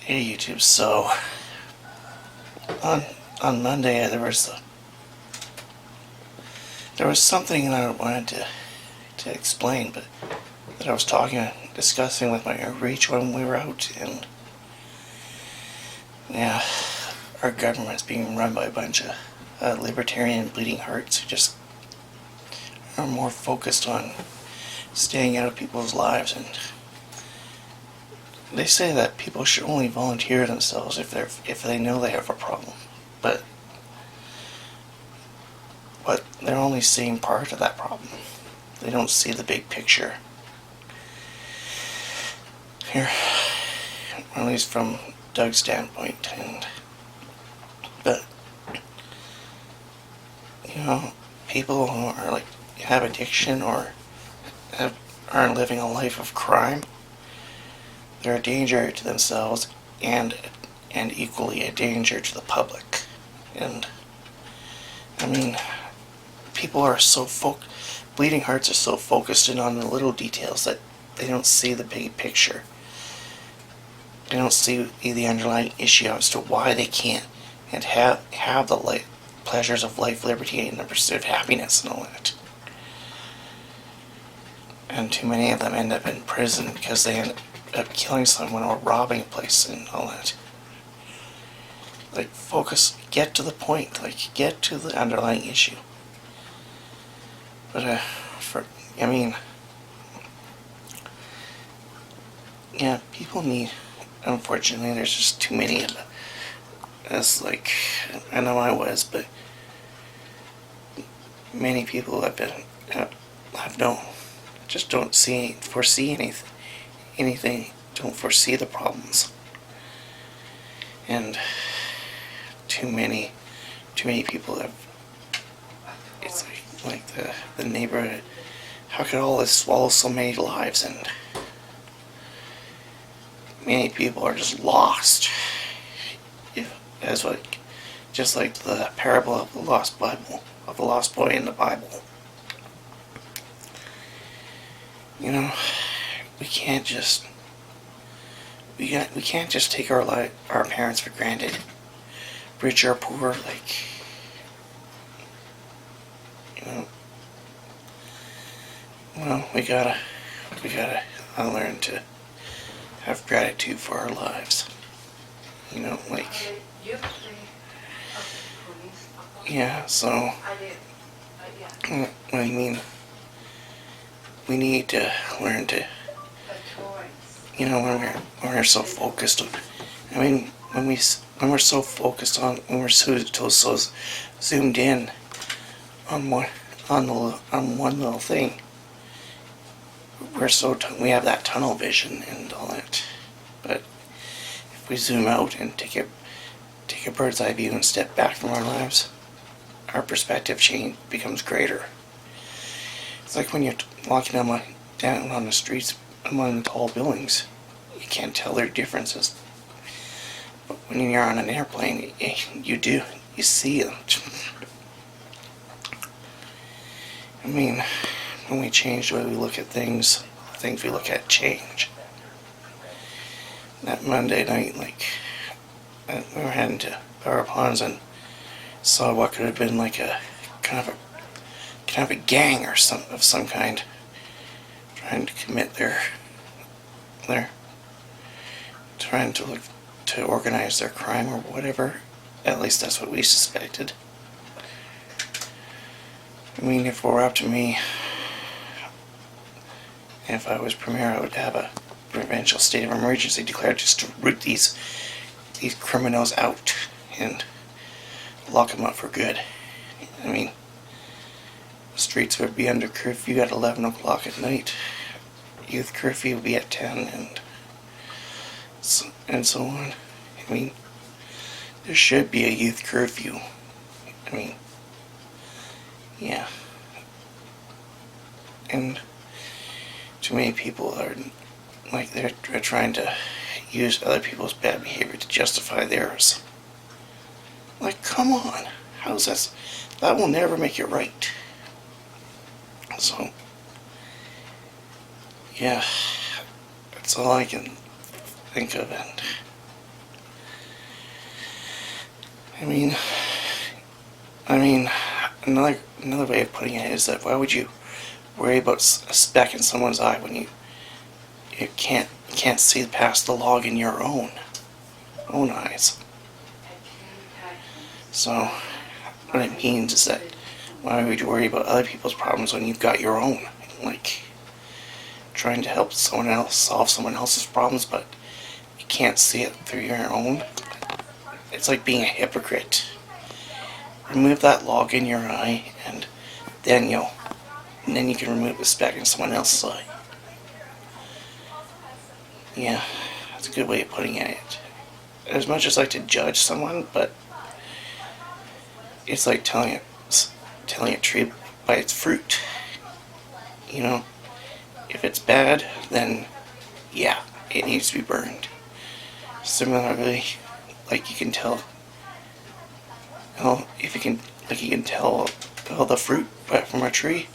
Hey YouTube, so on Monday there was something that I wanted to explain, but that I was discussing with my reach when we were out, and yeah, our government's being run by a bunch of libertarian bleeding hearts who just are more focused on staying out of people's lives, and they say that people should only volunteer themselves if they know they have a problem, but they're only seeing part of that problem. They don't see the big picture. Here, at least from Doug's standpoint, but people who are have addiction or aren't living a life of crime, they're a danger to themselves and equally a danger to the public. And I mean, people are bleeding hearts are so focused in on the little details that they don't see the big picture. They don't see the underlying issue as to why they can't and have the pleasures of life, liberty, and the pursuit of happiness and all that. And too many of them end up in prison because they end up killing someone or robbing a place and all that. Focus, get to the point, get to the underlying issue. But people need. Unfortunately, there's just too many of us. I know I was, but many people don't foresee anything, don't foresee the problems, and too many people have. It's like the neighborhood. How could all this swallow so many lives? And many people are just lost. Just like the parable of the lost boy in the Bible. We can't just take our parents for granted, rich or poor. We gotta learn to have gratitude for our lives. So we need to learn to, when we're so focused on, when we're so focused on, when we're so zoomed in on one little thing, we have that tunnel vision and all that. But if we zoom out and take a bird's eye view and step back from our lives, our perspective change becomes greater. It's like when you're walking down on the streets among the tall buildings, you can't tell their differences. But when you're on an airplane, you do. You see them. When we change the way we look at things, the things we look at change. That Monday night, we were heading to Power Ponds and saw what could have been a kind of a gang of some kind, trying to commit trying to organize their crime or whatever. At least that's what we suspected. If it were up to me, if I was Premier, I would have a provincial state of emergency declared just to root these criminals out and lock them up for good. The streets would be under curfew at 11 o'clock at night. Youth curfew would be at 10, and so on. There should be a youth curfew. And too many people are they're trying to use other people's bad behavior to justify theirs. Come on, how's that? That will never make it right. So, that's all I can think of, and I mean, I mean, another way of putting it is that why would you worry about a speck in someone's eye when you can't see past the log in your own eyes? So what it means is that why would you worry about other people's problems when you've got your own? Like trying to help someone else solve someone else's problems, but you can't see it through your own. It's like being a hypocrite. Remove that log in your eye, and then you can remove the speck in someone else's eye. Yeah, that's a good way of putting it. As much as I like to judge someone, but it's like telling a tree by its fruit. You know, if it's bad, then yeah, it needs to be burned. Similarly, like you can tell, if you can tell all the fruit from a tree,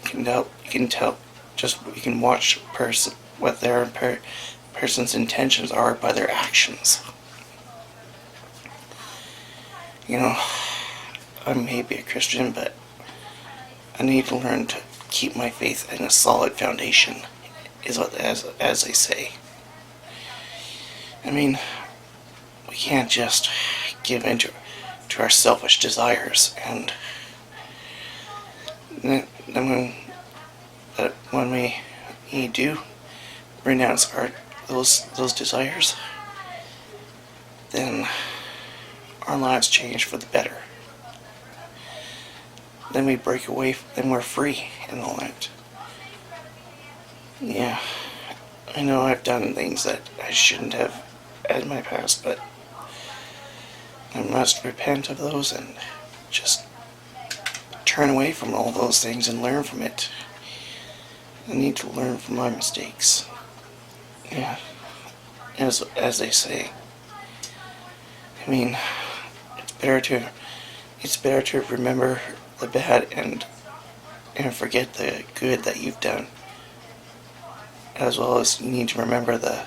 you can watch what their person's intentions are by their actions. You know, I may be a Christian, but I need to learn to keep my faith in a solid foundation, as they say. I mean, we can't just give in to our selfish desires, and then when we do renounce those desires, then our lives change for the better. Then we break away, then we're free and all that. Yeah, I know I've done things that I shouldn't have in my past, but I must repent of those and just turn away from all those things and learn from it. I need to learn from my mistakes. Yeah, as they say. I mean, it's better to remember the bad and forget the good that you've done, as well as you need to remember the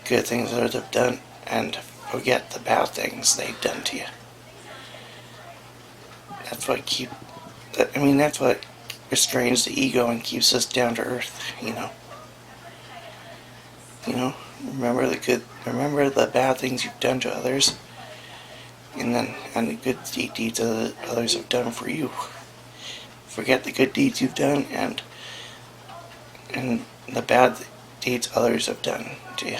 good things that they've done and forget the bad things they've done to you. That's what restrains the ego and keeps us down to earth, you know. Remember the bad things you've done to others, and the good deeds that others have done for you. Forget the good deeds you've done and the bad deeds others have done to you.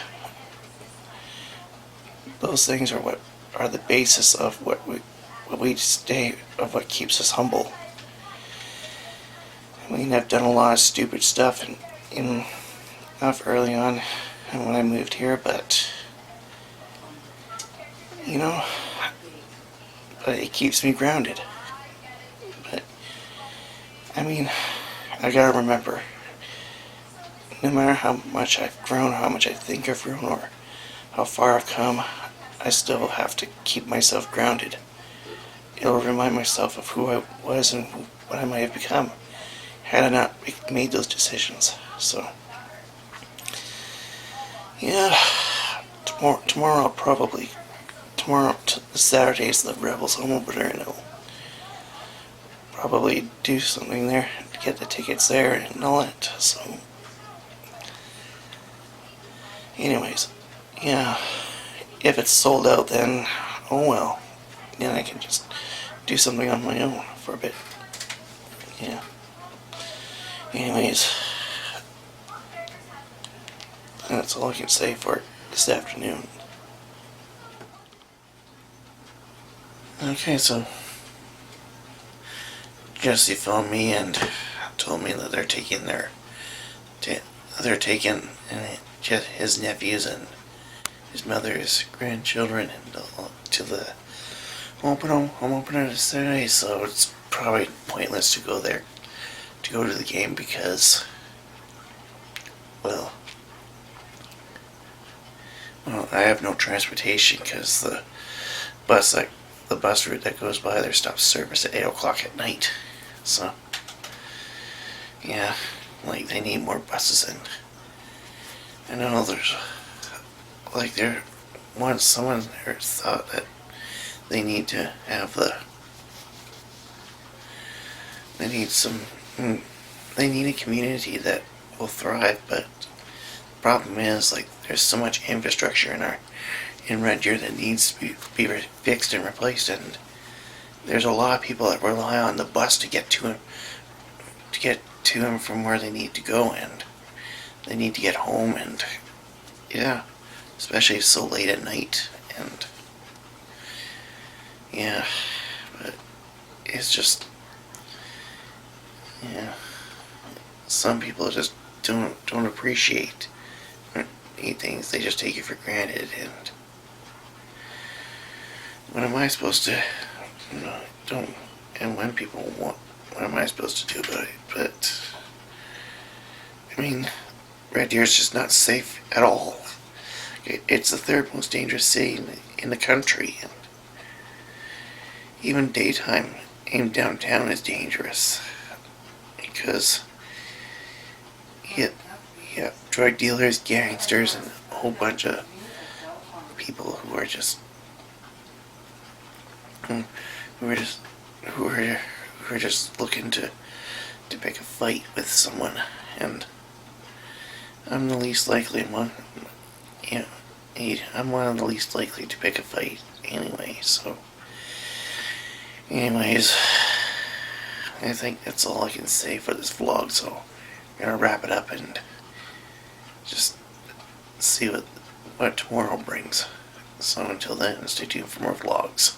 Those things are the basis of what keeps us humble. I mean, I've done a lot of stupid stuff enough early on when I moved here, but but it keeps me grounded. But I mean, I gotta remember, no matter how much I've grown, how much I think I've grown, or how far I've come, I still have to keep myself grounded. It'll remind myself of who I was and what I might have become had I not made those decisions. So, yeah, tomorrow Saturday's the Rebels home opener, and I'll probably do something there to get the tickets there and all that. So, anyways, yeah, if it's sold out, then oh well. Then I can just do something on my own for a bit. Yeah. Anyways, that's all I can say for this afternoon. Okay, so Jesse phoned me and told me that they're taking his nephews and his mother's grandchildren and to the home opener this Saturday, so it's probably pointless to go there, to go to the game, because, well, I have no transportation because the bus route that goes by there stops service at 8 o'clock at night. So, yeah, like, they need more buses. And I know someone there thought that they need to have they need some, they need a community that will thrive, but the problem is, like, there's so much infrastructure in Red Deer that needs to be fixed and replaced, and there's a lot of people that rely on the bus to get to them from where they need to go, and they need to get home, and yeah, especially so late at night, and yeah, but it's just, yeah, some people just don't appreciate things. They just take it for granted, and what am I supposed to, don't, and when people want, what am I supposed to do about it? But I mean, Red Deer is just not safe at all. It's the third most dangerous city in the country, and even daytime in downtown is dangerous because you have drug dealers, gangsters, and a whole bunch of people who are just looking to pick a fight with someone, and I'm the least likely one. Yeah, I'm one of the least likely to pick a fight anyway. So, anyways, I think that's all I can say for this vlog. So, I'm gonna wrap it up and just see what tomorrow brings. So until then, stay tuned for more vlogs.